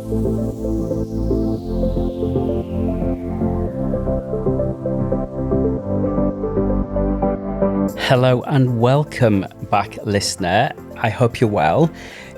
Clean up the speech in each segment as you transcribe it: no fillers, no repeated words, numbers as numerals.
Hello and welcome back, listener. I hope you're well.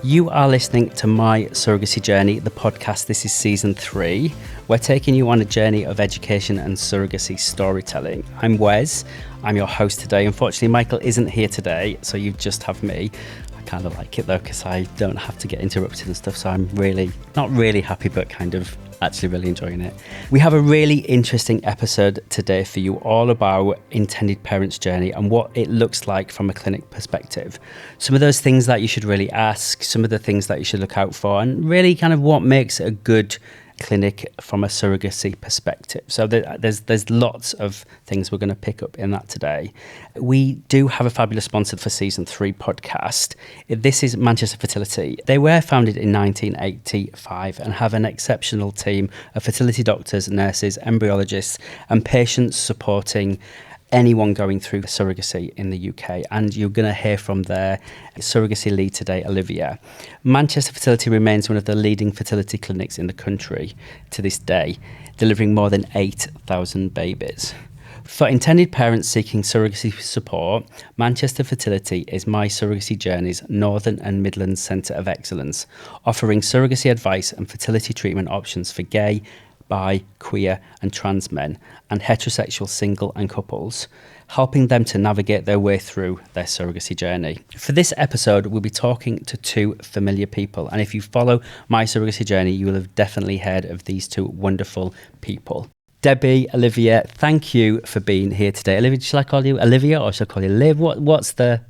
You are listening to My Surrogacy Journey, the podcast. This is season 3. We're taking you on a journey of education and surrogacy storytelling. I'm Wes. I'm your host today. Unfortunately, Michael isn't here today, so you just have me. I kind of like it though, because I don't have to get interrupted and stuff. So I'm really, not really happy, but kind of actually really enjoying it. We have a really interesting episode today for you, all about intended parents' journey and what it looks like from a clinic perspective. Some of those things that you should really ask, some of the things that you should look out for, and really kind of what makes a good clinic from a surrogacy perspective. So there's lots of things we're going to pick up in that today. We do have a fabulous sponsor for season 3 podcast. This is Manchester Fertility. They were founded in 1985 and have an exceptional team of fertility doctors, nurses, embryologists and patients supporting anyone going through surrogacy in the UK, and you're going to hear from their surrogacy lead today, Olivia. Manchester Fertility remains one of the leading fertility clinics in the country to this day, delivering more than 8,000 babies. For intended parents seeking surrogacy support, Manchester Fertility is My Surrogacy Journey's Northern and Midlands Centre of Excellence, offering surrogacy advice and fertility treatment options for gay, bi, queer and trans men and heterosexual single and couples, helping them to navigate their way through their surrogacy journey. For this episode, we'll be talking to 2 familiar people, and if you follow My Surrogacy Journey, you will have definitely heard of these 2 wonderful people. Debbie, Olivia, thank you for being here today. Olivia, shall I call you Olivia or shall I call you Liv? What's the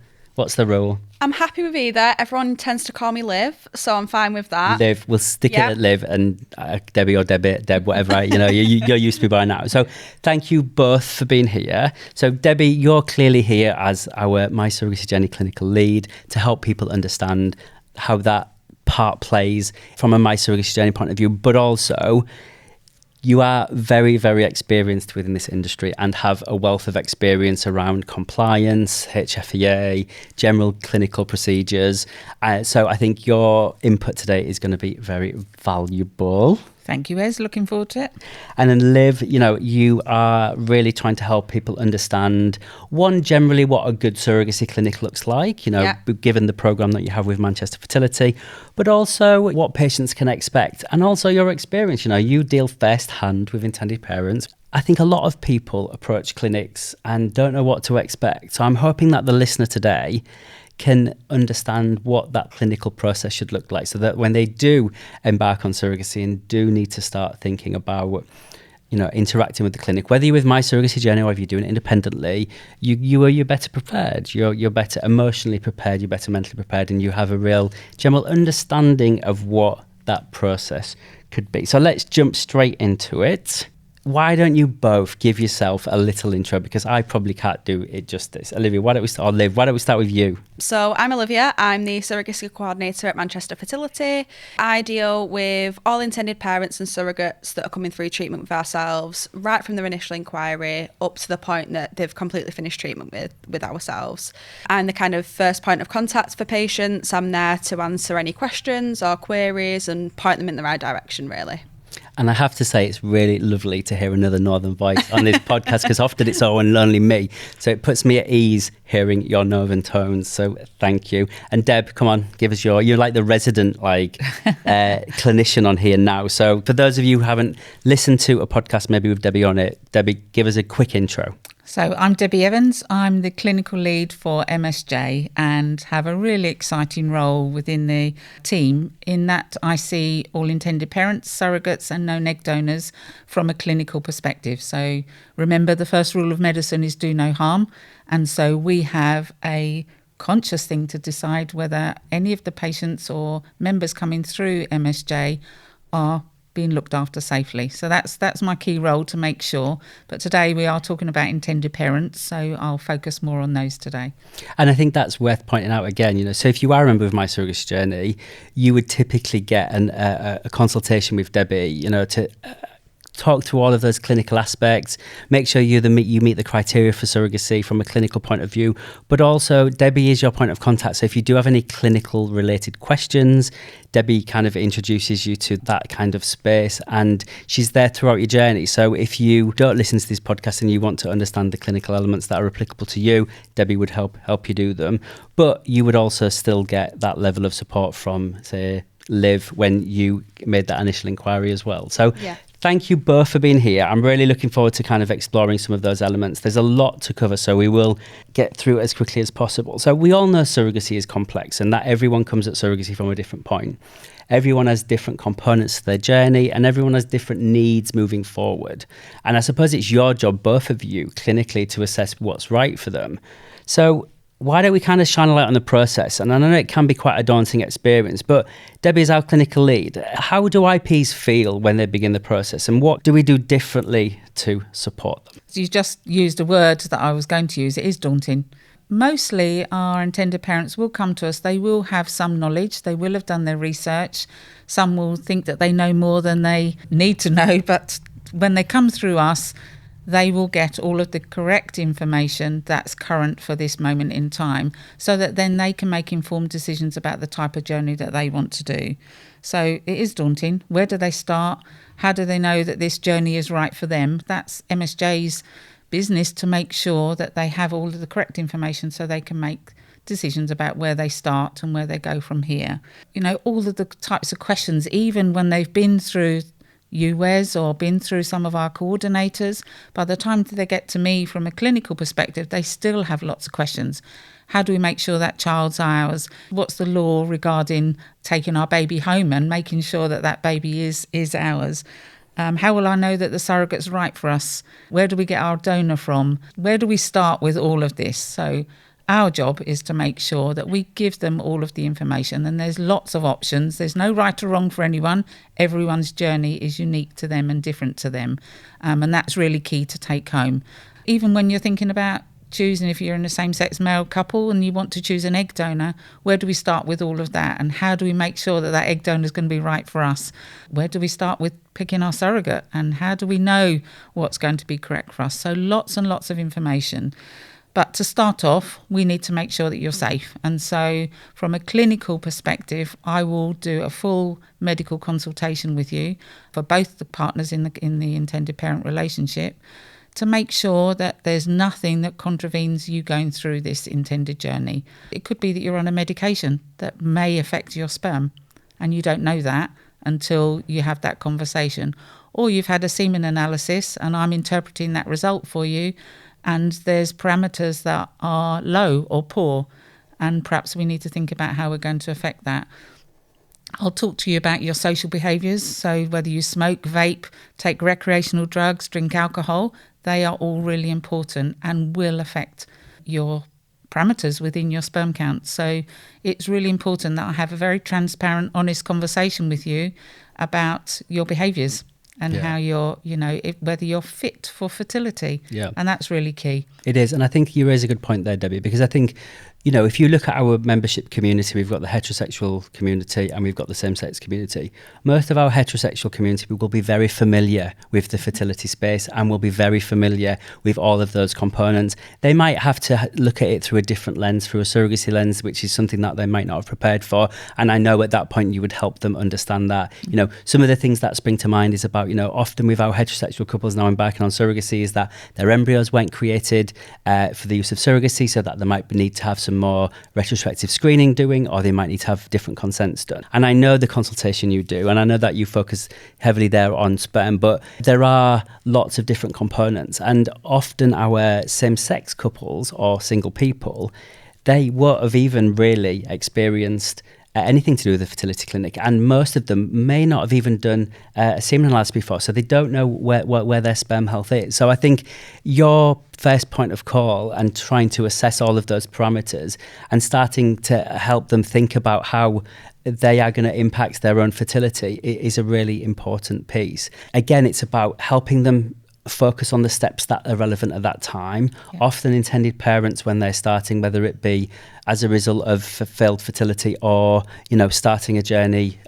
rule? I'm happy with either. Everyone tends to call me Liv, so I'm fine with that. Liv, we'll stick it at Liv, and Debbie or Deb, whatever, you're used to me by now. So thank you both for being here. So Debbie, you're clearly here as our My Surrogacy Journey clinical lead to help people understand how that part plays from a My Surrogacy Journey point of view, but also you are very, very experienced within this industry and have a wealth of experience around compliance, HFEA, general clinical procedures. So I think your input today is going to be very valuable. Thank you, Ez. Looking forward to it. And then Liv, you are really trying to help people understand, one, generally what a good surrogacy clinic looks like, given the programme that you have with Manchester Fertility, but also what patients can expect and also your experience. You deal firsthand with intended parents. I think a lot of people approach clinics and don't know what to expect. So I'm hoping that the listener today can understand what that clinical process should look like, so that when they do embark on surrogacy and do need to start thinking about interacting with the clinic, whether you're with My Surrogacy Journey or if you're doing it independently, you're better prepared, you're better emotionally prepared, you're better mentally prepared, and you have a real general understanding of what that process could be. So let's jump straight into it. Why don't you both give yourself a little intro, because I probably can't do it justice. Olivia, why don't we start with you? So I'm Olivia. I'm the surrogacy coordinator at Manchester Fertility. I deal with all intended parents and surrogates that are coming through treatment with ourselves, right from their initial inquiry up to the point that they've completely finished treatment with ourselves. I'm the kind of first point of contact for patients. I'm there to answer any questions or queries and point them in the right direction, really. And I have to say, it's really lovely to hear another Northern voice on this podcast, because often it's only me. So it puts me at ease hearing your Northern tones. So thank you. And Deb, come on, give us you're like the resident clinician on here now. So for those of you who haven't listened to a podcast maybe with Debbie on it, Debbie, give us a quick intro. So I'm Debbie Evans. I'm the clinical lead for MSJ and have a really exciting role within the team in that I see all intended parents, surrogates and known egg donors from a clinical perspective. So remember, the first rule of medicine is do no harm. And so we have a conscious thing to decide whether any of the patients or members coming through MSJ are being looked after safely. So that's my key role, to make sure. But today we are talking about intended parents, so I'll focus more on those today. And I think that's worth pointing out again, so if you are a member of My Surrogacy Journey, you would typically get a consultation with Debbie, to talk through all of those clinical aspects, make sure you meet the criteria for surrogacy from a clinical point of view. But also, Debbie is your point of contact. So if you do have any clinical related questions, Debbie kind of introduces you to that kind of space, and she's there throughout your journey. So if you don't listen to this podcast and you want to understand the clinical elements that are applicable to you, Debbie would help you do them. But you would also still get that level of support from, say, Liv when you made that initial inquiry as well. So thank you both for being here. I'm really looking forward to kind of exploring some of those elements. There's a lot to cover, so we will get through it as quickly as possible. So we all know surrogacy is complex and that everyone comes at surrogacy from a different point. Everyone has different components to their journey and everyone has different needs moving forward. And I suppose it's your job, both of you, clinically, to assess what's right for them. So why don't we kind of shine a light on the process? And I know it can be quite a daunting experience, but Debbie is our clinical lead. How do IPs feel when they begin the process, and what do we do differently to support them? You just used a word that I was going to use. It is daunting. Mostly our intended parents will come to us. They will have some knowledge. They will have done their research. Some will think that they know more than they need to know, but when they come through us, they will get all of the correct information that's current for this moment in time, so that then they can make informed decisions about the type of journey that they want to do. So it is daunting. Where do they start? How do they know that this journey is right for them? That's MSJ's business, to make sure that they have all of the correct information so they can make decisions about where they start and where they go from here. You know, all of the types of questions, even when they've been through UWES or been through some of our coordinators, by the time they get to me from a clinical perspective, they still have lots of questions. How do we make sure that child's ours? What's the law regarding taking our baby home and making sure that that baby is ours? How will I know that the surrogate's right for us? Where do we get our donor from? Where do we start with all of this? So our job is to make sure that we give them all of the information, and there's lots of options. There's no right or wrong for anyone. Everyone's journey is unique to them and different to them. And that's really key to take home. Even when you're thinking about choosing, if you're in a same-sex male couple and you want to choose an egg donor, where do we start with all of that? And how do we make sure that that egg donor is going to be right for us? Where do we start with picking our surrogate? And how do we know what's going to be correct for us? So lots and lots of information. But to start off, we need to make sure that you're safe. And so from a clinical perspective, I will do a full medical consultation with you for both the partners in the intended parent relationship, to make sure that there's nothing that contravenes you going through this intended journey. It could be that you're on a medication that may affect your sperm, and you don't know that until you have that conversation. Or you've had a semen analysis and I'm interpreting that result for you, and there's parameters that are low or poor, and perhaps we need to think about how we're going to affect that. I'll talk to you about your social behaviours, so whether you smoke, vape, take recreational drugs, drink alcohol, they are all really important and will affect your parameters within your sperm count. So it's really important that I have a very transparent, honest conversation with you about your behaviours and how you're, whether you're fit for fertility. Yeah. And that's really key. It is. And I think you raise a good point there, Debbie, because I think, if you look at our membership community, we've got the heterosexual community and we've got the same-sex community. Most of our heterosexual community will be very familiar with the fertility space and will be very familiar with all of those components. They might have to look at it through a different lens, through a surrogacy lens, which is something that they might not have prepared for. And I know at that point you would help them understand that. Some of the things that spring to mind is about, often with our heterosexual couples now embarking on surrogacy, is that their embryos weren't created for the use of surrogacy, so that they might need to have some more retrospective screening doing, or they might need to have different consents done. And I know the consultation you do, and I know that you focus heavily there on sperm, but there are lots of different components. And often our same-sex couples or single people, they won't have even really experienced anything to do with the fertility clinic, and most of them may not have even done a semen analysis before, so they don't know where their sperm health is. So I think your first point of call and trying to assess all of those parameters and starting to help them think about how they are going to impact their own fertility is a really important piece. Again, it's about helping them focus on the steps that are relevant at that time. Yeah. Often intended parents, when they're starting, whether it be as a result of failed fertility or starting a journey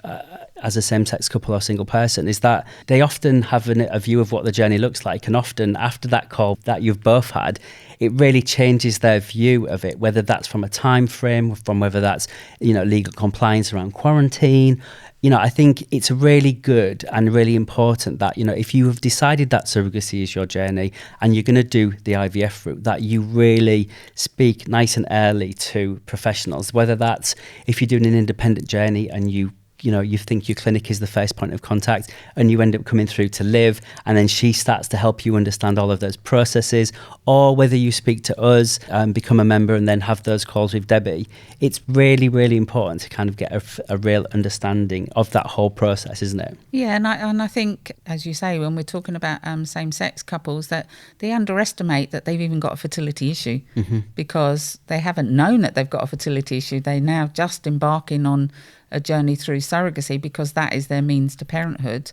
as a same-sex couple or single person is that they often have a view of what the journey looks like, and often after that call that you've both had, it really changes their view of it, whether that's from a time frame, from whether that's, you know, legal compliance around quarantine. You know, I think it's really good and really important that, you know, if you have decided that surrogacy is your journey and you're going to do the IVF route, that you really speak nice and early to professionals, whether that's if you're doing an independent journey and you think your clinic is the first point of contact and you end up coming through to Liv, and then she starts to help you understand all of those processes, or whether you speak to us and become a member and then have those calls with Debbie. It's really, really important to kind of get a real understanding of that whole process, isn't it? Yeah, and I think, as you say, when we're talking about same-sex couples, that they underestimate that they've even got a fertility issue because they haven't known that they've got a fertility issue. They're now just embarking on a journey through surrogacy because that is their means to parenthood,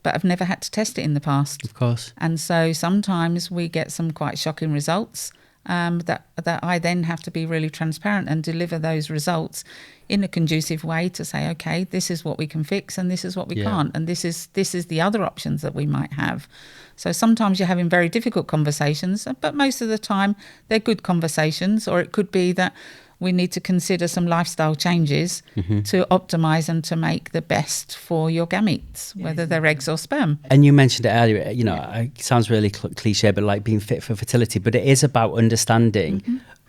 but have never had to test it in the past. Of course. And so sometimes we get some quite shocking results that I then have to be really transparent and deliver those results in a conducive way to say, okay, this is what we can fix and this is what we can't, and this is the other options that we might have. So sometimes you're having very difficult conversations, but most of the time they're good conversations, or it could be that we need to consider some lifestyle changes to optimise and to make the best for your gametes, whether they're eggs or sperm. And you mentioned it earlier, you know, it sounds really cliche, but like being fit for fertility, but it is about understanding,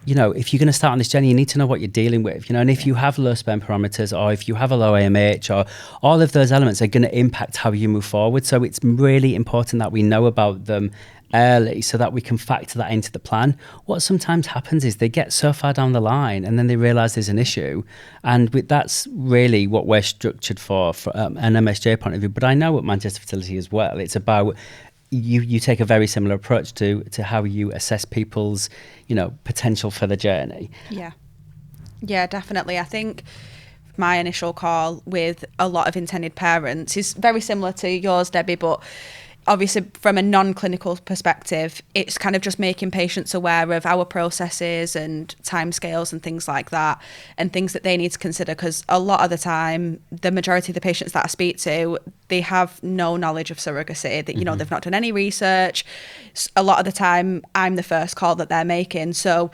you know, if you're going to start on this journey, you need to know what you're dealing with, you know, and if you have low sperm parameters or if you have a low AMH, or all of those elements are going to impact how you move forward. So it's really important that we know about them early so that we can factor that into the plan. What sometimes happens is they get so far down the line and then they realise there's an issue, and that's really what we're structured for an MSJ point of view. But I know at Manchester Fertility as well, it's about you take a very similar approach to how you assess people's, you know, potential for the journey. Yeah, definitely. I think my initial call with a lot of intended parents is very similar to yours, Debbie, but obviously from a non-clinical perspective, it's kind of just making patients aware of our processes and timescales and things like that, and things that they need to consider, because a lot of the time, the majority of the patients that I speak to, they have no knowledge of surrogacy, that, you know, they've not done any research. A lot of the time, I'm the first call that they're making. So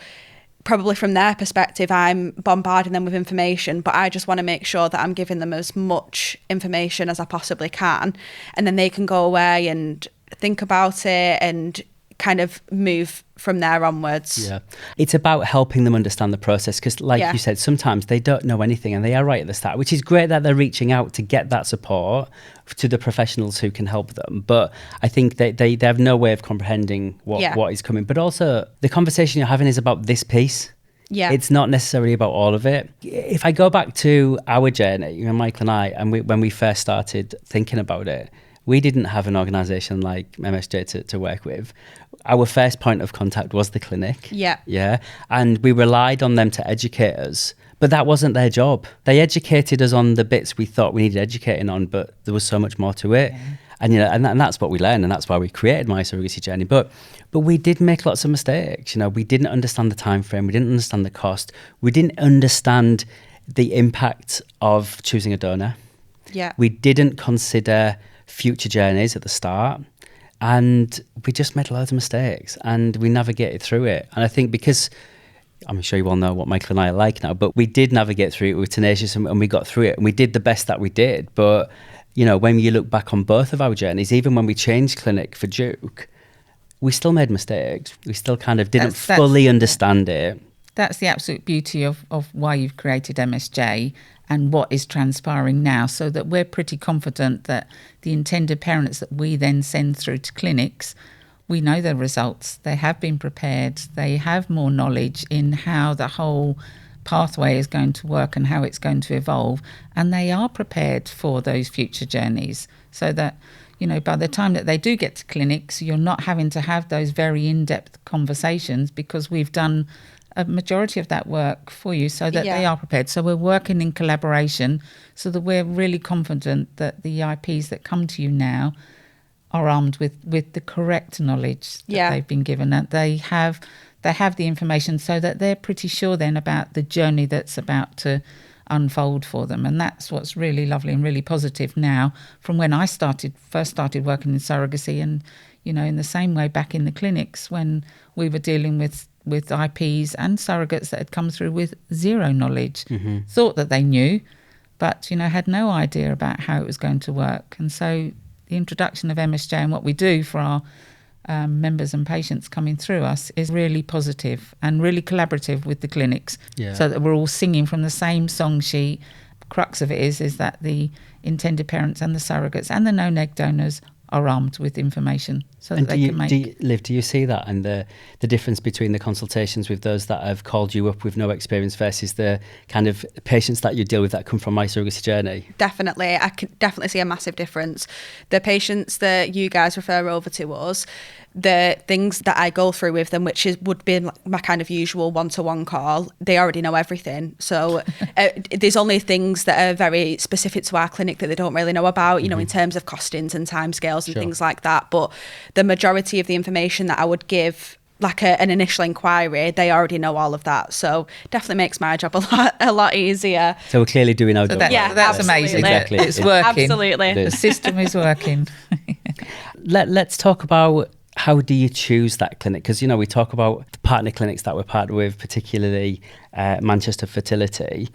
probably from their perspective, I'm bombarding them with information, but I just want to make sure that I'm giving them as much information as I possibly can, and then they can go away and think about it and kind of move from there onwards. Yeah, it's about helping them understand the process, because like you said, sometimes they don't know anything and they are right at the start, which is great that they're reaching out to get that support to the professionals who can help them. But I think they have no way of comprehending what is coming. But also the conversation you're having is about this piece. Yeah, it's not necessarily about all of it. If I go back to our journey, you know, Michael and I, and when we first started thinking about it, we didn't have an organisation like MSJ to work with. Our first point of contact was the clinic. Yeah. And we relied on them to educate us. But that wasn't their job. They educated us on the bits we thought we needed educating on, but there was so much more to it. Yeah. And, you know, and that's what we learned, and that's why we created My Surrogacy Journey. But we did make lots of mistakes. You know, we didn't understand the time frame. We didn't understand the cost. We didn't understand the impact of choosing a donor. Yeah. We didn't consider future journeys at the start, and we just made loads of mistakes, and we navigated through it. And I think because I'm sure you all know what Michael and I are like now, but we did navigate through it. We were tenacious and we got through it, and we did the best that we did. But, you know, when you look back on both of our journeys, even when we changed clinic for Duke, we still made mistakes. We still kind of didn't fully understand it. That's the absolute beauty of why you've created MSJ and what is transpiring now, so that we're pretty confident that the intended parents that we then send through to clinics, we know the results. They have been prepared. They have more knowledge in how the whole pathway is going to work and how it's going to evolve, and they are prepared for those future journeys, so that, you know, by the time that they do get to clinics, you're not having to have those very in-depth conversations, because we've done a majority of that work for you, so that they are prepared. So we're working in collaboration, so that we're really confident that the IPs that come to you now are armed with the correct knowledge that they've been given, that they have the information, so that they're pretty sure then about the journey that's about to unfold for them. And that's what's really lovely and really positive now from when I first started working in surrogacy, and, you know, in the same way back in the clinics when we were dealing with IPs and surrogates that had come through with zero knowledge, thought that they knew, but, you know, had no idea about how it was going to work. And so the introduction of MSJ and what we do for our members and patients coming through us is really positive and really collaborative with the clinics, so that we're all singing from the same song sheet. Crux of it is that the intended parents and the surrogates and the no-neg donors are armed with information so that they can make... Liv, do you see that and the difference between the consultations with those that have called you up with no experience versus the kind of patients that you deal with that come from My Surrogacy Journey? Definitely. I can definitely see a massive difference. The patients that you guys refer over to us, the things that I go through with them, would be my kind of usual one-to-one call, they already know everything. So there's only things that are very specific to our clinic that they don't really know about, you know, in terms of costings and timescales and things like that. But the majority of the information that I would give, like an initial inquiry, they already know all of that. So definitely makes my job a lot easier. So we're clearly doing our job. That's amazing. Exactly. It's working. Absolutely. The system is working. Let's talk about, how do you choose that clinic? Because, you know, we talk about the partner clinics that we're partnered with, particularly Manchester Fertility.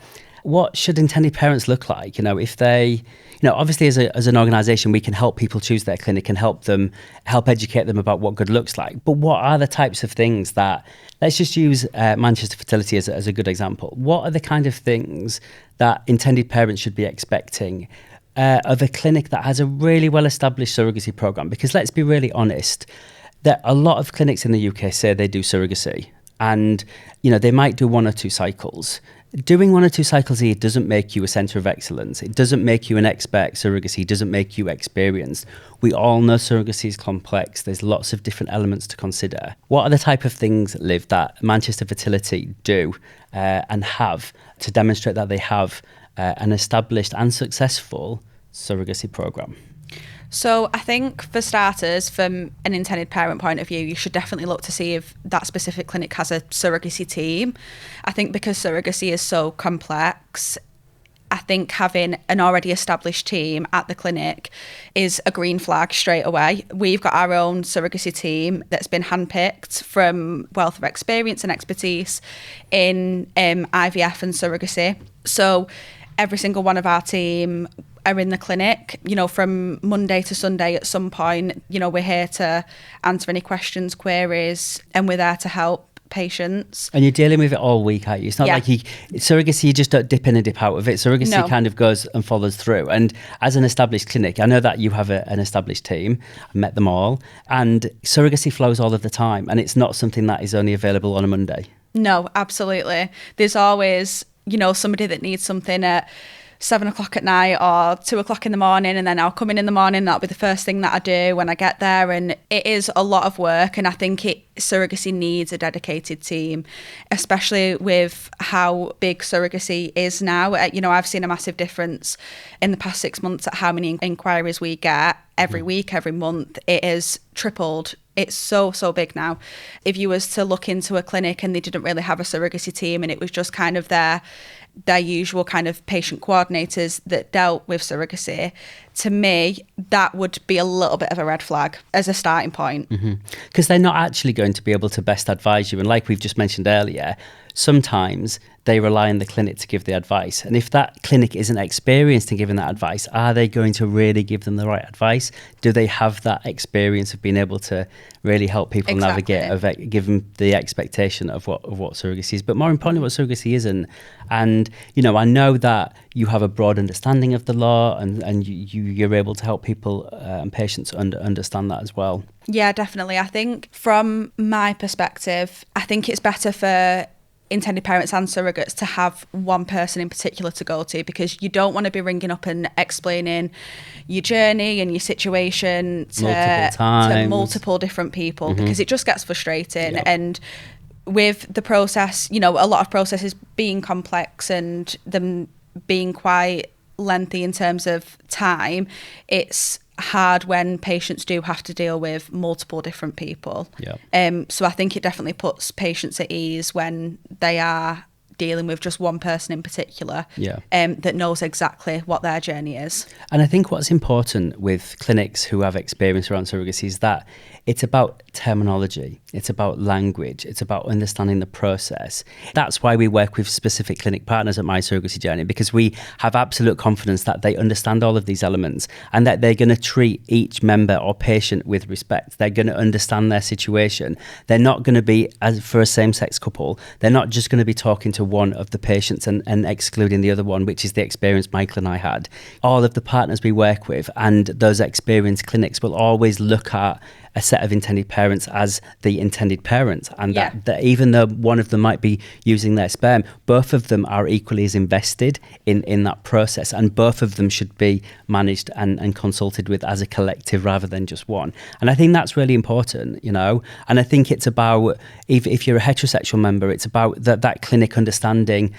What should intended parents look like? You know, if they, you know, obviously as an organisation, we can help people choose their clinic and help educate them about what good looks like. But what are the types of things that, let's just use Manchester Fertility as a good example. What are the kind of things that intended parents should be expecting of a clinic that has a really well-established surrogacy program? Because let's be really honest, that a lot of clinics in the UK say they do surrogacy, and, you know, they might do 1 or 2 cycles. Doing 1 or 2 cycles a year doesn't make you a centre of excellence. It doesn't make you an expert surrogacy. It doesn't make you experienced. We all know surrogacy is complex. There's lots of different elements to consider. What are the type of things, Liv, that Manchester Fertility do and have to demonstrate that they have an established and successful surrogacy program? So I think, for starters, from an intended parent point of view, you should definitely look to see if that specific clinic has a surrogacy team. I think because surrogacy is so complex, I think having an already established team at the clinic is a green flag straight away. We've got our own surrogacy team that's been handpicked from wealth of experience and expertise in IVF and surrogacy. So every single one of our team are in the clinic, you know, from Monday to Sunday at some point. You know, we're here to answer any questions, queries, and we're there to help patients. And you're dealing with it all week, aren't you? It's not like surrogacy, you just don't dip in and dip out of it. Surrogacy kind of goes and follows through. And as an established clinic, I know that you have an established team. I've met them all. And surrogacy flows all of the time. And it's not something that is only available on a Monday. No, absolutely. There's always, you know, somebody that needs something at 7 o'clock at night or 2 o'clock in the morning, and then I'll come in the morning. That'll be the first thing that I do when I get there, and it is a lot of work. And I think surrogacy needs a dedicated team, especially with how big surrogacy is now. You know, I've seen a massive difference in the past 6 months at how many inquiries we get every week, every month. It has tripled. It's so big now. If you was to look into a clinic and they didn't really have a surrogacy team, and it was just kind of their usual kind of patient coordinators that dealt with surrogacy, to me, that would be a little bit of a red flag as a starting point. Because they're not actually going to be able to best advise you. And like we've just mentioned earlier, sometimes they rely on the clinic to give the advice. And if that clinic isn't experienced in giving that advice, are they going to really give them the right advice? Do they have that experience of being able to really help people navigate, give them the expectation of what surrogacy is, but more importantly, what surrogacy isn't? And, you know, I know that you have a broad understanding of the law, and you're able to help people and patients understand that as well. Yeah, definitely. I think from my perspective, I think it's better for intended parents and surrogates to have one person in particular to go to, because you don't want to be ringing up and explaining your journey and your situation to multiple different people, because it just gets frustrating. And with the process, you know, a lot of processes being complex and them being quite lengthy in terms of time, it's hard when patients do have to deal with multiple different people. So I think it definitely puts patients at ease when they are dealing with just one person in particular Yeah. that knows exactly what their journey is. And I think what's important with clinics who have experience around surrogacy is that it's about terminology, it's about language, it's about understanding the process. That's why we work with specific clinic partners at My Surrogacy Journey, because we have absolute confidence that they understand all of these elements and that they're going to treat each member or patient with respect. They're going to understand their situation. They're not going to be, as for a same-sex couple, they're not just going to be talking to one of the patients and excluding the other one, which is the experience Michael and I had. All of the partners we work with and those experienced clinics will always look at a set of intended parents as the intended parents, and that even though one of them might be using their sperm, both of them are equally as invested in that process, and both of them should be managed and consulted with as a collective rather than just one. And I think that's really important, you know. And I think it's about, if you're a heterosexual member, it's about that clinic understanding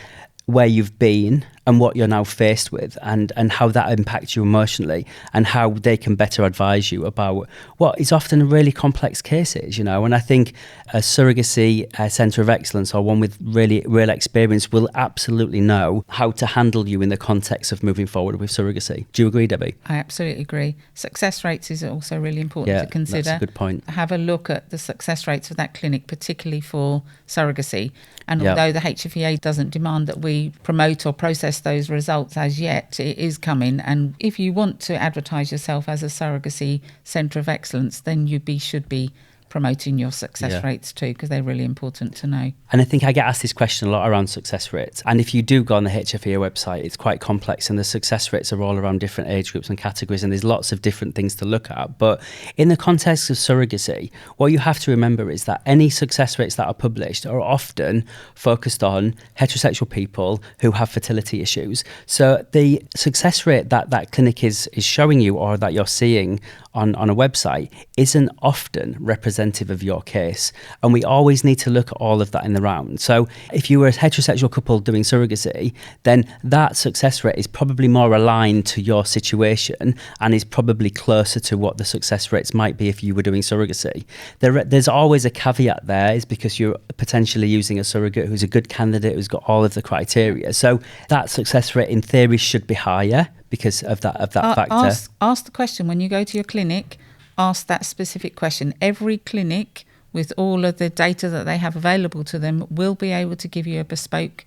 where you've been and what you're now faced with, and how that impacts you emotionally, and how they can better advise you about what is often really complex cases, you know. And I think a surrogacy centre of excellence, or one with really real experience, will absolutely know how to handle you in the context of moving forward with surrogacy. Do you agree, Debbie? I absolutely agree. Success rates is also really important to consider. That's a good point. Have a look at the success rates of that clinic, particularly for surrogacy. And although the HFEA doesn't demand that we promote or process those results as yet, it is coming. And if you want to advertise yourself as a surrogacy centre of excellence, then you should be promoting your success rates too, because they're really important to know. And I think I get asked this question a lot around success rates. And if you do go on the HFEA website, it's quite complex, and the success rates are all around different age groups and categories, and there's lots of different things to look at. But in the context of surrogacy, what you have to remember is that any success rates that are published are often focused on heterosexual people who have fertility issues. So the success rate that clinic is showing you, or that you're seeing on a website, isn't often representative of your case. And we always need to look at all of that in the round. So if you were a heterosexual couple doing surrogacy, then that success rate is probably more aligned to your situation and is probably closer to what the success rates might be if you were doing surrogacy. There's always a caveat there, is because you're potentially using a surrogate who's a good candidate, who's got all of the criteria. So that success rate in theory should be higher because of that factor. Ask the question when you go to your clinic. Ask that specific question. Every clinic, with all of the data that they have available to them, will be able to give you a bespoke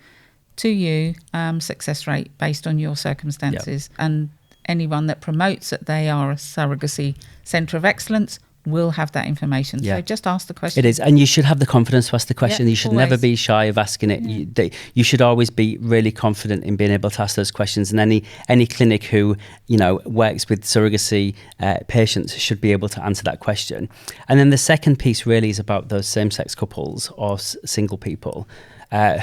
to you success rate based on your circumstances. Yep. And anyone that promotes that they are a surrogacy centre of excellence will have that information. So just ask the question. It is, and you should have the confidence to ask the question. You should always. Never be shy of asking it. You should always be really confident in being able to ask those questions, and any clinic who, you know, works with surrogacy patients should be able to answer that question. And then the second piece really is about those same-sex couples or single people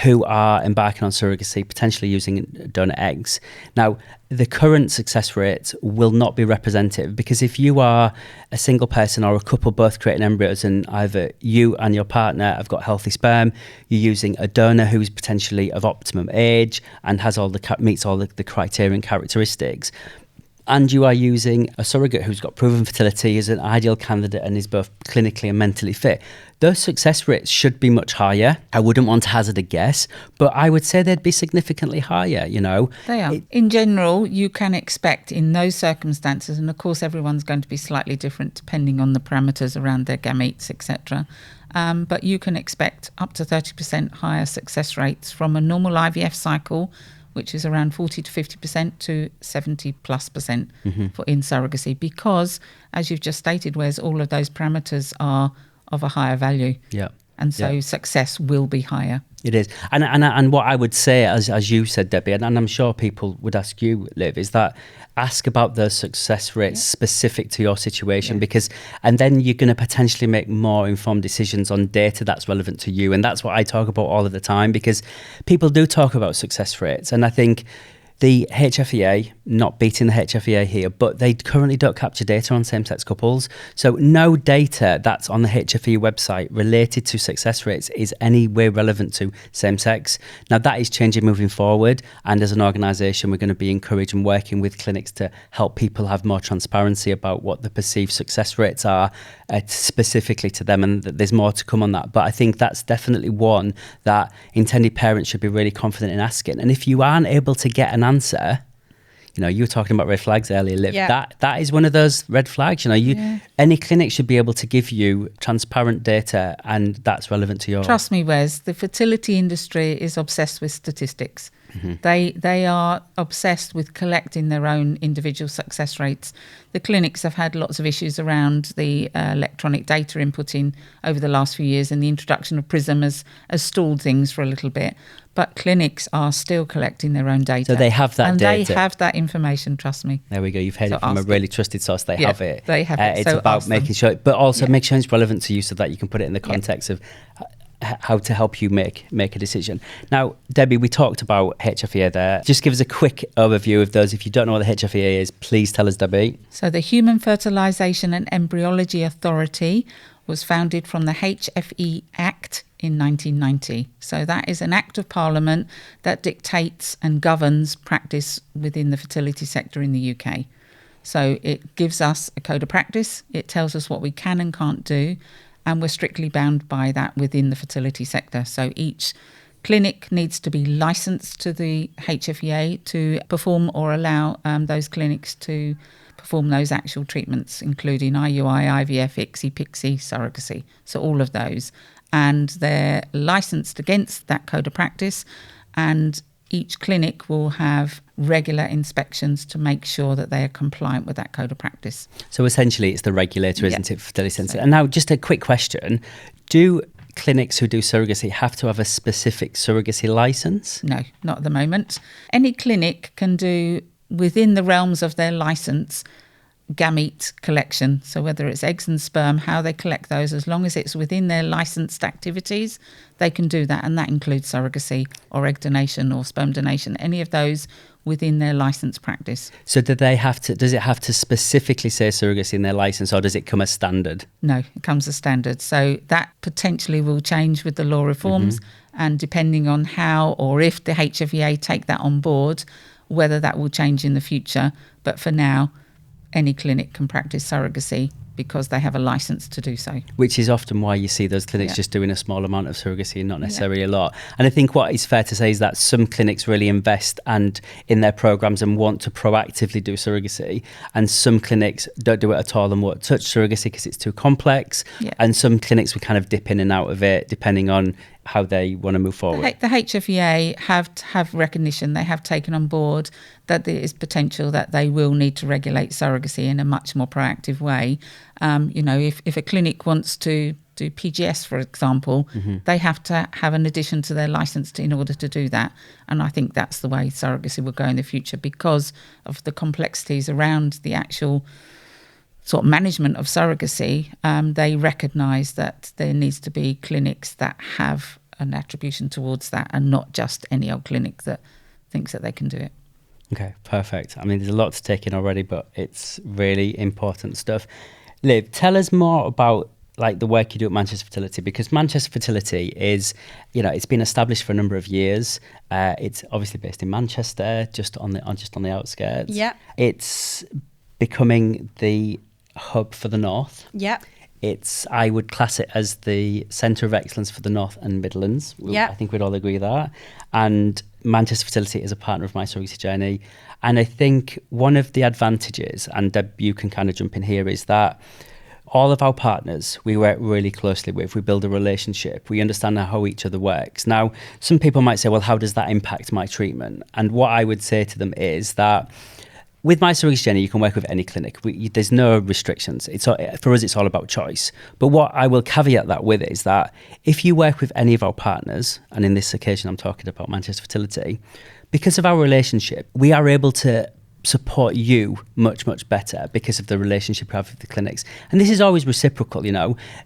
who are embarking on surrogacy, potentially using donor eggs. Now, the current success rate will not be representative, because if you are a single person or a couple both creating embryos, and either you and your partner have got healthy sperm, you're using a donor who's potentially of optimum age and has meets all the criteria and characteristics, and you are using a surrogate who's got proven fertility, is an ideal candidate and is both clinically and mentally fit, those success rates should be much higher. I wouldn't want to hazard a guess, but I would say they'd be significantly higher, you know. They are. In general, you can expect in those circumstances, and of course everyone's going to be slightly different depending on the parameters around their gametes, etc. But you can expect up to 30% higher success rates from a normal IVF cycle, which is around 40 to 50% to 70+% for in surrogacy, because, as you've just stated, Wes, all of those parameters are of a higher value. Yeah. And so success will be higher. It is. And what I would say, as you said, Debbie, and I'm sure people would ask you, Liv, is that ask about those success rates specific to your situation, because, and then you're going to potentially make more informed decisions on data that's relevant to you. And that's what I talk about all of the time, because people do talk about success rates. And I think the HFEA not beating the HFEA here, but they currently don't capture data on same-sex couples. So no data that's on the HFE website related to success rates is any way relevant to same-sex. Now that is changing moving forward, and as an organisation we're going to be encouraging working with clinics to help people have more transparency about what the perceived success rates are specifically to them, and there's more to come on that. But I think that's definitely one that intended parents should be really confident in asking. And if you aren't able to get an answer, you know, you were talking about red flags earlier, Liv. Yeah. That is one of those red flags. You know, any clinic should be able to give you transparent data, and that's relevant to your. Trust me, Wes, the fertility industry is obsessed with statistics. They are obsessed with collecting their own individual success rates. The clinics have had lots of issues around the electronic data inputting over the last few years, and the introduction of PRISM has stalled things for a little bit. But clinics are still collecting their own data. So they have that data. And they have that information, trust me. There we go. You've heard it from a really trusted source. They have it. They have it. It's about making sure, but also make sure it's relevant to you so that you can put it in the context of how to help you make a decision. Now, Debbie, we talked about HFEA there. Just give us a quick overview of those. If you don't know what the HFEA is, please tell us, Debbie. So the Human Fertilisation and Embryology Authority was founded from the HFE Act in 1990. So that is an act of parliament that dictates and governs practice within the fertility sector in the UK. So it gives us a code of practice. It tells us what we can and can't do, and we're strictly bound by that within the fertility sector. So each clinic needs to be licensed to the HFEA to perform or allow those clinics to perform those actual treatments, including IUI, IVF, ICSI, PICSI, surrogacy. So all of those. And they're licensed against that code of practice, and each clinic will have regular inspections to make sure that they are compliant with that code of practice. So essentially it's the regulator, isn't it, for fertility centre? And now just a quick question. Do clinics who do surrogacy have to have a specific surrogacy licence? No, not at the moment. Any clinic can do, within the realms of their licence, gamete collection. So whether it's eggs and sperm, how they collect those, as long as it's within their licensed activities, they can do that. And that includes surrogacy or egg donation or sperm donation, any of those within their licensed practice. So does it have to specifically say surrogacy in their license, or does it come as standard? No, it comes as standard. So that potentially will change with the law reforms, and depending on how or if the HFEA take that on board, whether that will change in the future. But for now, any clinic can practice surrogacy because they have a license to do so. Which is often why you see those clinics just doing a small amount of surrogacy and not necessarily a lot. And I think what is fair to say is that some clinics really invest in their programs and want to proactively do surrogacy, and some clinics don't do it at all and won't touch surrogacy because it's too complex. And some clinics will kind of dip in and out of it depending on how they want to move forward. The HFEA have recognition, they have taken on board that there is potential that they will need to regulate surrogacy in a much more proactive way. If a clinic wants to do PGS, for example, they have to have an addition to their licence in order to do that. And I think that's the way surrogacy will go in the future because of the complexities around the actual sort of management of surrogacy. They recognise that there needs to be clinics that have an attribution towards that, and not just any old clinic that thinks that they can do it. Okay, perfect. I mean, there's a lot to take in already, but it's really important stuff. Liv, tell us more about the work you do at Manchester Fertility, because Manchester Fertility is, it's been established for a number of years. It's obviously based in Manchester, just on the outskirts. Yeah. It's becoming the hub for the North. Yeah. I would class it as the centre of excellence for the North and Midlands. Yeah. I think we'd all agree that. And Manchester Fertility is a partner of My Surrogacy Journey. And I think one of the advantages, and Deb, you can kind of jump in here, is that all of our partners we work really closely with. We build a relationship. We understand how each other works. Now, some people might say, well, how does that impact my treatment? And what I would say to them is that with My Surrogacy Journey, you can work with any clinic. There's no restrictions. For us, it's all about choice. But what I will caveat that with is that if you work with any of our partners, and in this occasion I'm talking about Manchester Fertility, because of our relationship, we are able to support you much better because of the relationship we have with the clinics. And this is always reciprocal.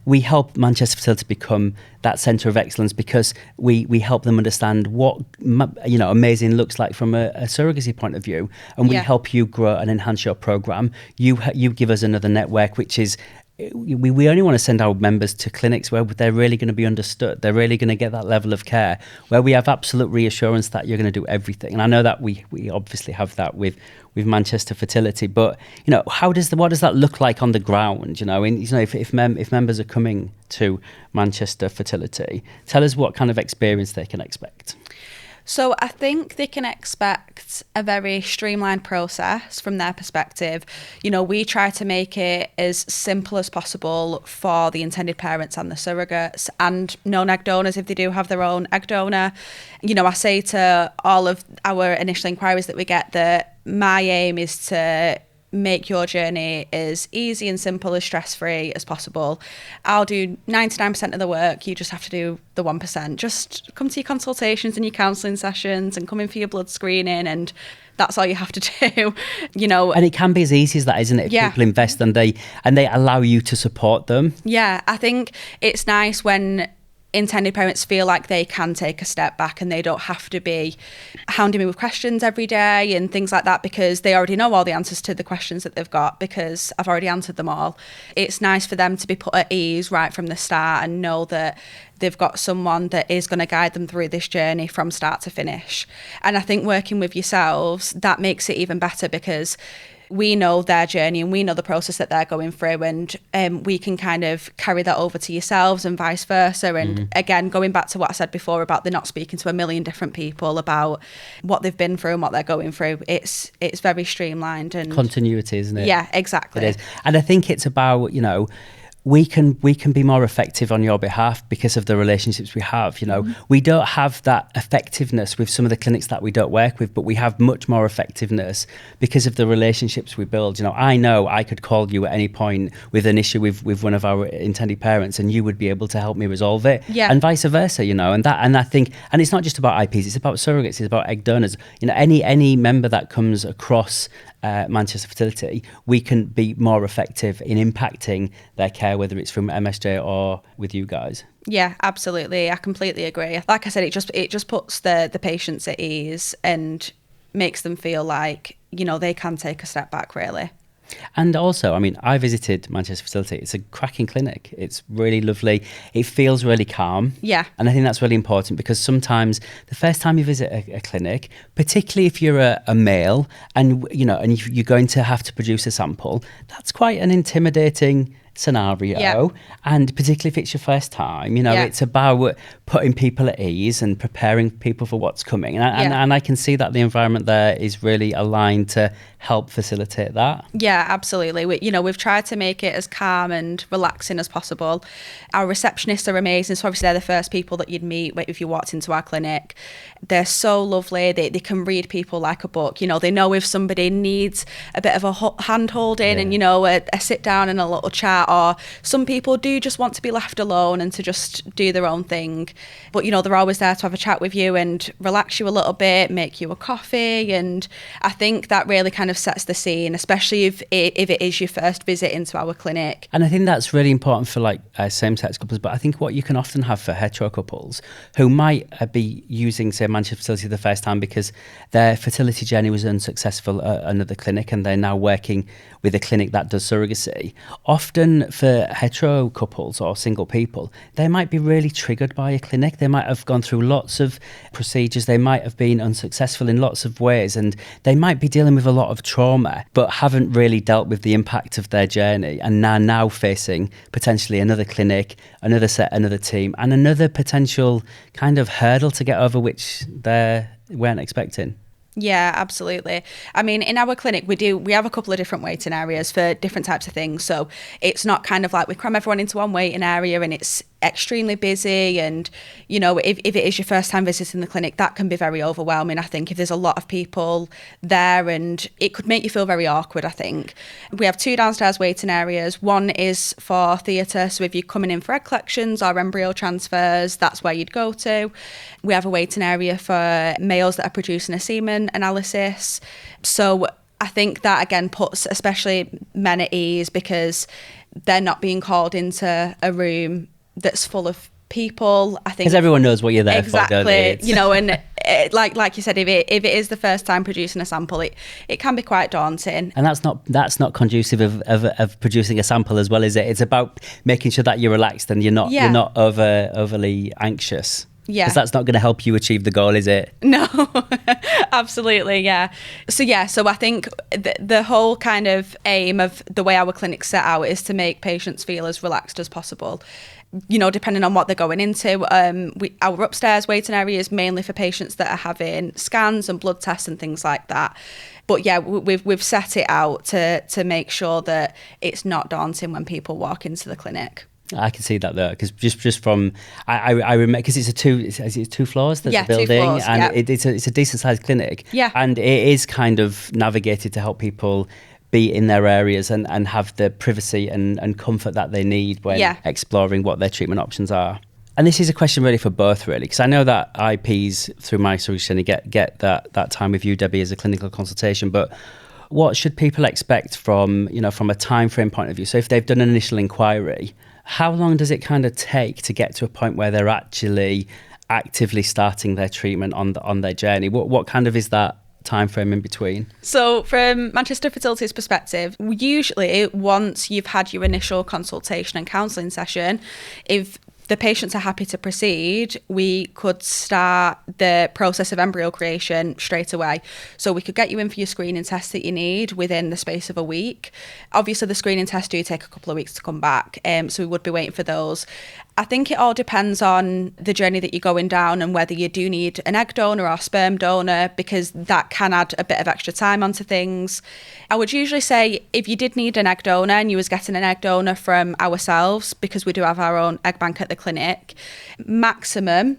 We help Manchester Fertility become that centre of excellence because we help them understand what amazing looks like from a surrogacy point of view, and we help you grow and enhance your programme. You give us another network, which is we only want to send our members to clinics where they're really going to be understood. They're really going to get that level of care where we have absolute reassurance that you're going to do everything. And I know that we obviously have that with Manchester Fertility, but what does that look like on the ground? If members are coming to Manchester Fertility, tell us what kind of experience they can expect. So I think they can expect a very streamlined process from their perspective. We try to make it as simple as possible for the intended parents and the surrogates and known egg donors if they do have their own egg donor. I say to all of our initial inquiries that we get that my aim is to make your journey as easy and simple, as stress-free as possible. I'll do 99% of the work. You just have to do the 1%. Just come to your consultations and your counselling sessions and come in for your blood screening, and that's all you have to do. And it can be as easy as that, isn't it? If people invest and they allow you to support them. Yeah, I think it's nice when intended parents feel like they can take a step back and they don't have to be hounding me with questions every day and things like that, because they already know all the answers to the questions that they've got because I've already answered them all. It's nice for them to be put at ease right from the start and know that they've got someone that is going to guide them through this journey from start to finish. And I think working with yourselves, that makes it even better because we know their journey and we know the process that they're going through, and we can kind of carry that over to yourselves and vice versa. And again, going back to what I said before about they're not speaking to a million different people about what they've been through and what they're going through. It's very streamlined and continuity, isn't it? Yeah, exactly. It is. And I think it's about, we can be more effective on your behalf because of the relationships we have. We don't have that effectiveness with some of the clinics that we don't work with, but we have much more effectiveness because of the relationships we build. I know I could call you at any point with an issue with one of our intended parents and you would be able to help me resolve it, and vice versa. And I think, and it's not just about IPs, it's about surrogates, it's about egg donors. Any member that comes across Manchester Fertility, we can be more effective in impacting their care, whether it's from MSJ or with you guys. Yeah, absolutely. I completely agree. Like I said, it just puts the patients at ease and makes them feel like, they can take a step back, really. And also, I visited Manchester Fertility. It's a cracking clinic. It's really lovely. It feels really calm. Yeah. And I think that's really important because sometimes the first time you visit a clinic, particularly if you're a male and you're going to have to produce a sample, that's quite an intimidating scenario. And particularly if it's your first time, it's about putting people at ease and preparing people for what's coming. And I can see that the environment there is really aligned to help facilitate that. Yeah, absolutely. We've tried to make it as calm and relaxing as possible. Our receptionists are amazing. So obviously they're the first people that you'd meet if you walked into our clinic. They're so lovely. They can read people like a book. They know if somebody needs a bit of a hand holding and, a sit down and a little chat, or some people do just want to be left alone and to just do their own thing. But, they're always there to have a chat with you and relax you a little bit, make you a coffee. And I think that really kind of sets the scene, especially if it is your first visit into our clinic. And I think that's really important for same-sex couples, but I think what you can often have for hetero couples who might be using, say, Manchester Fertility the first time because their fertility journey was unsuccessful at another clinic and they're now working with a clinic that does surrogacy. Often for hetero couples or single people, they might be really triggered by a clinic. They might have gone through lots of procedures. They might have been unsuccessful in lots of ways, and they might be dealing with a lot of trauma, but haven't really dealt with the impact of their journey, and now facing potentially another clinic, another set, another team, and another potential kind of hurdle to get over which they weren't expecting. Yeah, absolutely. In our clinic, we have a couple of different waiting areas for different types of things. So it's not kind of like we cram everyone into one waiting area and it's extremely busy. And, if it is your first time visiting the clinic, that can be very overwhelming, I think, if there's a lot of people there, and it could make you feel very awkward, I think. We have 2 downstairs waiting areas. One is for theatre. So if you're coming in for egg collections or embryo transfers, that's where you'd go to. We have a waiting area for males that are producing a semen analysis. So I I think that again puts especially men at ease, because they're not being called into a room that's full of people. I think because everyone knows what you're there for, don't they? exactly, you know, and like you said, if it is the first time producing a sample, it can be quite daunting. And that's not conducive of producing a sample as well, is it? It's about making sure that you're relaxed and you're not overly anxious. Yeah. Because that's not going to help you achieve the goal, is it? No, absolutely, yeah. So I think the whole kind of aim of the way our clinic's set out is to make patients feel as relaxed as possible. You know, depending on what they're going into. Our upstairs waiting area is mainly for patients that are having scans and blood tests and things like that. But yeah, we've set it out to make sure that it's not daunting when people walk into the clinic. I can see that though, because just from I remember, because it's two floors, the building, 2 floors, and yeah. it's a decent sized clinic, yeah, and it is kind of navigated to help people be in their areas and have the privacy and comfort that they need when exploring what their treatment options are. And this is a question really for both, really, because I know that IPs through My Surrogacy Journey get that time with you, Debbie, as a clinical consultation, but what should people expect from a time frame point of view? So if they've done an initial inquiry, how long does it kind of take to get to a point where they're actually actively starting their treatment on their journey? What kind of is that time frame in between? So from Manchester Fertility's perspective, usually once you've had your initial consultation and counselling session, if the patients are happy to proceed, we could start the process of embryo creation straight away. So we could get you in for your screening tests that you need within the space of a week. Obviously, the screening tests do take a couple of weeks to come back, so we would be waiting for those. I think it all depends on the journey that you're going down and whether you do need an egg donor or sperm donor, because that can add a bit of extra time onto things. I would usually say if you did need an egg donor and you was getting an egg donor from ourselves, because we do have our own egg bank at the clinic, maximum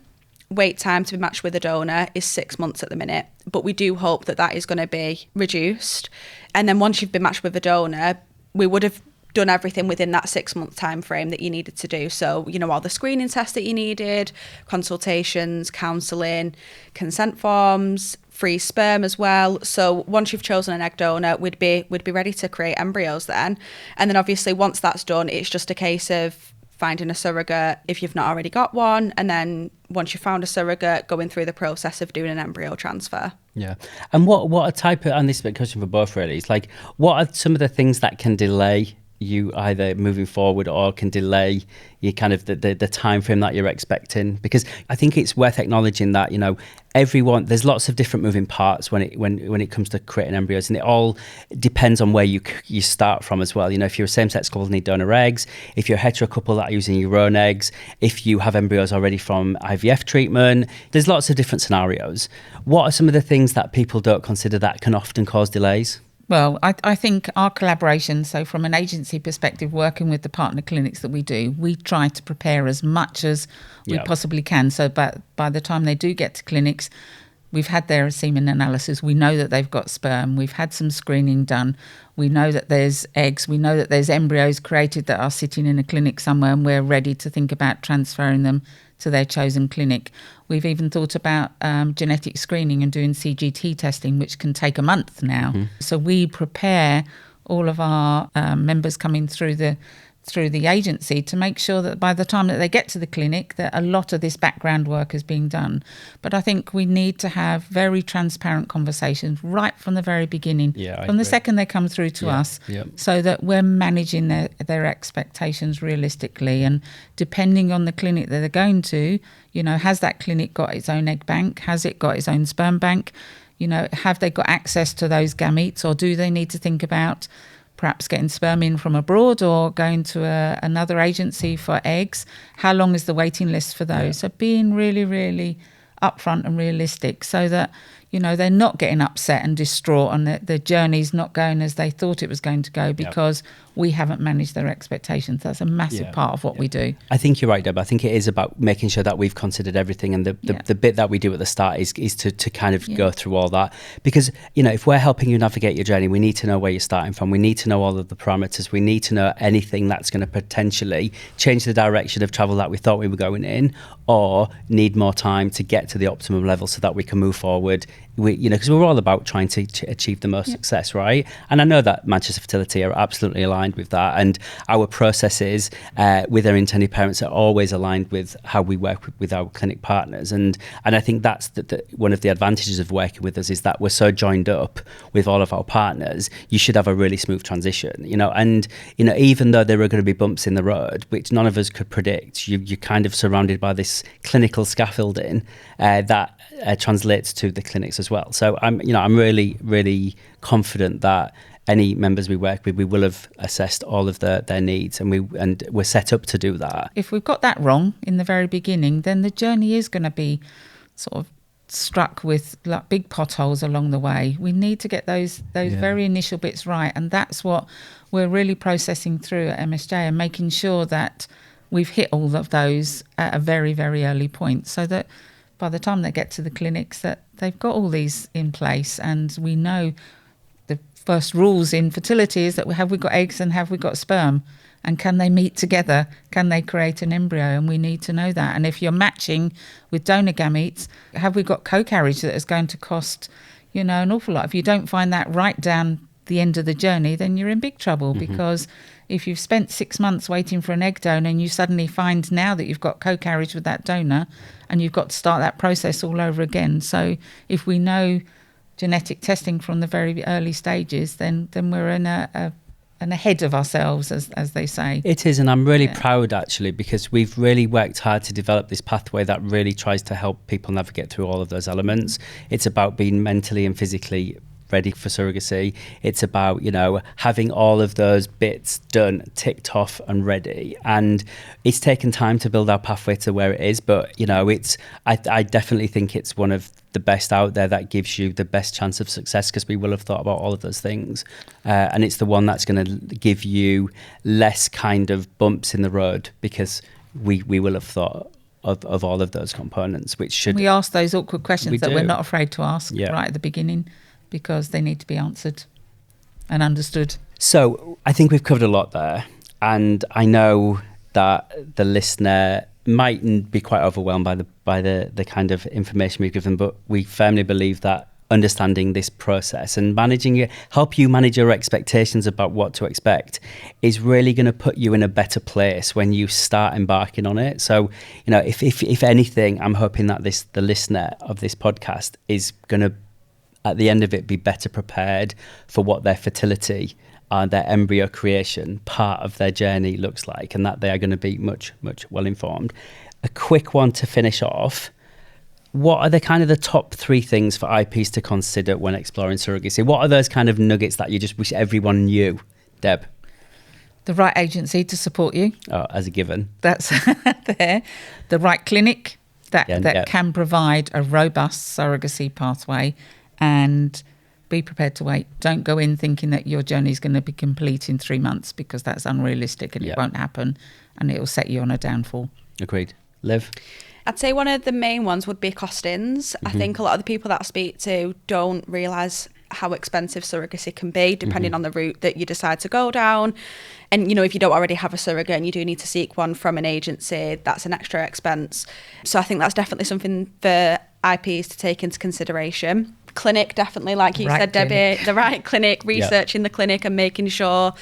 wait time to be matched with a donor is 6 months at the minute. But we do hope that is going to be reduced. And then once you've been matched with a donor, we would have done everything within that 6 month time frame that you needed to do. So, all the screening tests that you needed, consultations, counselling, consent forms, free sperm as well. So once you've chosen an egg donor, we'd be ready to create embryos then. And then obviously once that's done, it's just a case of finding a surrogate if you've not already got one, and then once you've found a surrogate, going through the process of doing an embryo transfer. Yeah. And what a type of, and this is a question for both really, it's like, what are some of the things that can delay you either moving forward or can delay you kind of the time frame that you're expecting? Because I think it's worth acknowledging that there's lots of different moving parts when it comes to creating embryos, and it all depends on where you start from as well. If you're a same-sex couple, need donor eggs. If you're a hetero couple that are using your own eggs, if you have embryos already from IVF treatment, there's lots of different scenarios. What are some of the things that people don't consider that can often cause delays? Well, I think our collaboration, so from an agency perspective, working with the partner clinics that we do, we try to prepare as much as we possibly can. So by the time they do get to clinics, we've had their semen analysis. We know that they've got sperm. We've had some screening done. We know that there's eggs. We know that there's embryos created that are sitting in a clinic somewhere, and we're ready to think about transferring them to their chosen clinic. We've even thought about genetic screening and doing CGT testing, which can take a month now. Mm-hmm. So we prepare all of our members coming through the agency to make sure that by the time that they get to the clinic, that a lot of this background work is being done. But I think we need to have very transparent conversations right from the very beginning, from the second they come through to us, so that we're managing their expectations realistically. And depending on the clinic that they're going to, has that clinic got its own egg bank? Has it got its own sperm bank? Have they got access to those gametes, or do they need to think about perhaps getting sperm in from abroad or going to another agency for eggs? How long is the waiting list for those? So being really, really upfront and realistic, so that they're not getting upset and distraught and the journey's not going as they thought it was going to go because we haven't managed their expectations. That's a massive part of what we do. I think you're right, Deb. I think it is about making sure that we've considered everything, and the bit that we do at the start is to kind of go through all that. Because, if we're helping you navigate your journey, we need to know where you're starting from. We need to know all of the parameters. We need to know anything that's going to potentially change the direction of travel that we thought we were going in, or need more time to get to the optimum level so that we can move forward because we're all about trying to achieve the most success, right? And I know that Manchester Fertility are absolutely aligned with that, and our processes with our intended parents are always aligned with how we work with our clinic partners, and I think that's one of the advantages of working with us, is that we're so joined up with all of our partners. You should have a really smooth transition, and even though there are going to be bumps in the road, which none of us could predict, you're kind of surrounded by this clinical scaffolding that translates to the clinics as well. So I'm really, really confident that any members we work with, we will have assessed all of their needs, and we're set up to do that. If we've got that wrong in the very beginning, then the journey is going to be sort of struck with like big potholes along the way. We need to get those very initial bits right, and that's what we're really processing through at MSJ, and making sure that we've hit all of those at a very, very early point, so that by the time they get to the clinics that they've got all these in place. And we know the first rules in fertility is that have we got eggs and have we got sperm, and can they meet together, can they create an embryo, and we need to know that. And if you're matching with donor gametes, have we got co-carriage that is going to cost an awful lot. If you don't find that right down the end of the journey, then you're in big trouble, because if you've spent 6 months waiting for an egg donor and you suddenly find now that you've got co-carriage with that donor, and you've got to start that process all over again. So if we know genetic testing from the very early stages, then we're in an ahead of ourselves, as they say. It is, and I'm really proud actually, because we've really worked hard to develop this pathway that really tries to help people navigate through all of those elements. It's about being mentally and physically ready for surrogacy. It's about having all of those bits done, ticked off and ready, and it's taken time to build our pathway to where it is, but I definitely think it's one of the best out there that gives you the best chance of success, because we will have thought about all of those things, and it's the one that's going to give you less kind of bumps in the road, because we will have thought of all of those components, which should... We ask those awkward questions that we're not afraid to ask right at the beginning, because they need to be answered and understood. So I think we've covered a lot there, and I know that the listener might be quite overwhelmed by the kind of information we've given, but we firmly believe that understanding this process and help you manage your expectations about what to expect is really going to put you in a better place when you start embarking on it. So, if anything, I'm hoping that the listener of this podcast is going to, at the end of it, be better prepared for what their fertility and their embryo creation part of their journey looks like, and that they are going to be much, much well informed. A quick one to finish off. What are the top 3 things for IPs to consider when exploring surrogacy? What are those kind of nuggets that you just wish everyone knew, Deb? The right agency to support you. Oh, as a given. That's there. The right clinic that can provide a robust surrogacy pathway, and be prepared to wait. Don't go in thinking that your journey is going to be complete in 3 months, because that's unrealistic and it won't happen, and it will set you on a downfall. Agreed. Liv? I'd say one of the main ones would be costings. I think a lot of the people that I speak to don't realise how expensive surrogacy can be, depending on the route that you decide to go down. And, if you don't already have a surrogate and you do need to seek one from an agency, that's an extra expense. So I think that's definitely something for IPs to take into consideration. Clinic, definitely, like you said, Debbie, the right clinic, researching the clinic and making sure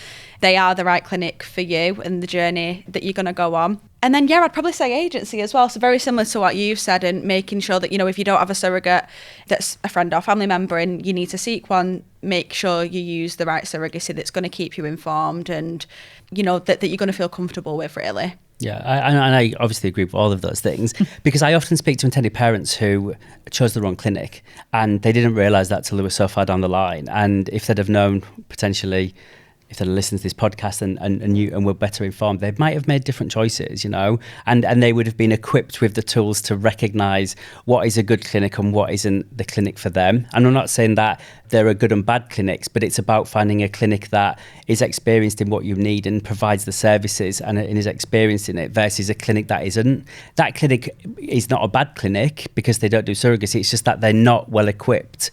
they are the right clinic for you and the journey that you're going to go on. And then, I'd probably say agency as well. So very similar to what you've said, and making sure that, if you don't have a surrogate that's a friend or family member and you need to seek one, make sure you use the right surrogacy that's going to keep you informed and, that you're going to feel comfortable with, really. Yeah, and I obviously agree with all of those things, because I often speak to intended parents who chose the wrong clinic and they didn't realise that till they were so far down the line. And if they'd have known, potentially, if they'd listened to this podcast and were better informed, they might have made different choices, and they would have been equipped with the tools to recognise what is a good clinic and what isn't the clinic for them. And I'm not saying that there are good and bad clinics, but it's about finding a clinic that is experienced in what you need and provides the services and is experienced in it, versus a clinic that isn't. That clinic is not a bad clinic because they don't do surrogacy. It's just that they're not well equipped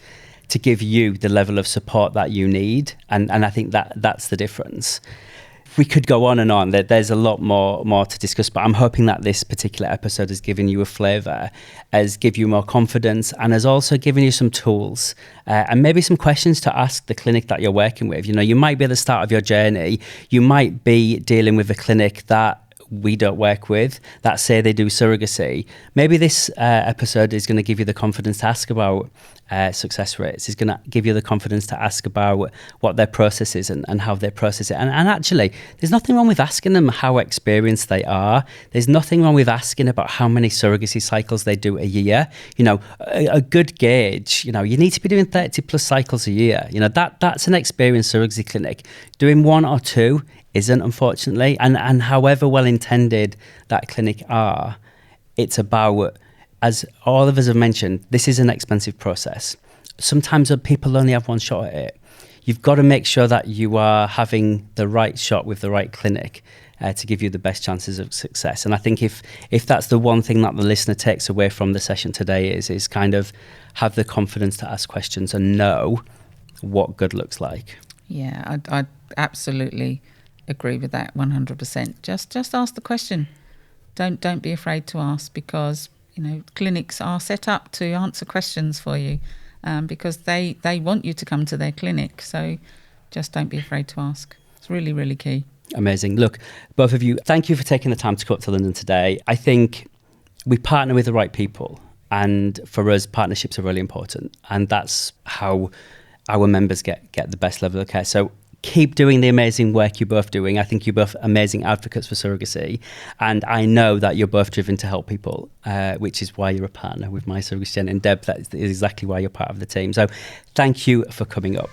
to give you the level of support that you need, and I think that's the difference. we could go on and on. There's a lot more to discuss, but I'm hoping that this particular episode has given you a flavour, has given you more confidence, and has also given you some tools and maybe some questions to ask the clinic that you're working with. You know, you might be at the start of your journey. You might be dealing with a clinic that we don't work with, that say they do surrogacy. Maybe this episode is going to give you the confidence to ask about success rates. It's going to give you the confidence to ask about what their process is and how they process it. And actually, there's nothing wrong with asking them how experienced they are. There's nothing wrong with asking about how many surrogacy cycles they do a year. You know, a good gauge, you know, you need to be doing 30 plus cycles a year. You know, that's an experienced surrogacy clinic. Doing 1 or 2 isn't, unfortunately, and however well intended that clinic are, it's about, as all of us have mentioned, this is an expensive process. Sometimes people only have one shot at it. You've got to make sure that you are having the right shot with the right clinic to give you the best chances of success. And I think if that's the one thing that the listener takes away from the session today is kind of have the confidence to ask questions and know what good looks like. Yeah, I absolutely agree with that 100%. Just ask the question. Don't be afraid to ask, because you know clinics are set up to answer questions for you, because they want you to come to their clinic. So just don't be afraid to ask. It's really, really key. Amazing. Look, both of you, thank you for taking the time to come up to London today. I think we partner with the right people, and for us, partnerships are really important, and that's how our members get the best level of care. So keep doing the amazing work you're both doing. I think you're both amazing advocates for surrogacy, and I know that you're both driven to help people, which is why you're a partner with My Surrogacy Journey. And Deb, that is exactly why you're part of the team. So thank you for coming up.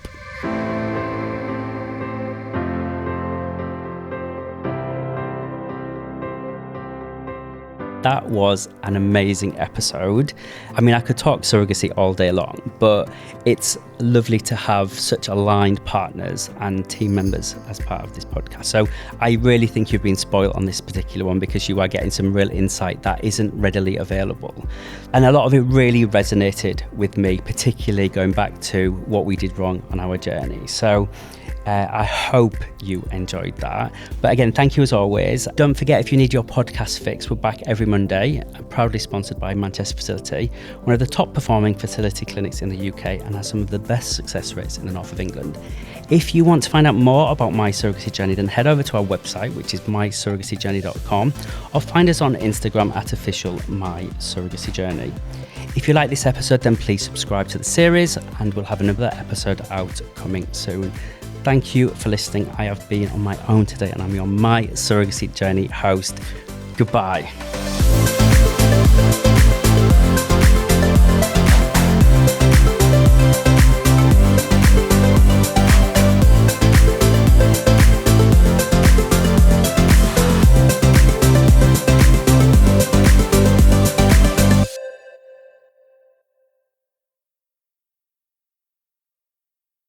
That was an amazing episode. I mean, I could talk surrogacy all day long, but it's lovely to have such aligned partners and team members as part of this podcast. So I really think you've been spoiled on this particular one, because you are getting some real insight that isn't readily available. And a lot of it really resonated with me, particularly going back to what we did wrong on our journey. So I hope you enjoyed that. But again, thank you as always. Don't forget, if you need your podcast fix, we're back every Monday, proudly sponsored by Manchester Fertility, one of the top performing fertility clinics in the UK and has some of the best success rates in the north of England. If you want to find out more about My Surrogacy Journey, then head over to our website, which is mysurrogacyjourney.com, or find us on Instagram at official My Surrogacy Journey. If you like this episode, then please subscribe to the series, and we'll have another episode out coming soon. Thank you for listening. I have been on my own today, and I'm your My Surrogacy Journey host. Goodbye.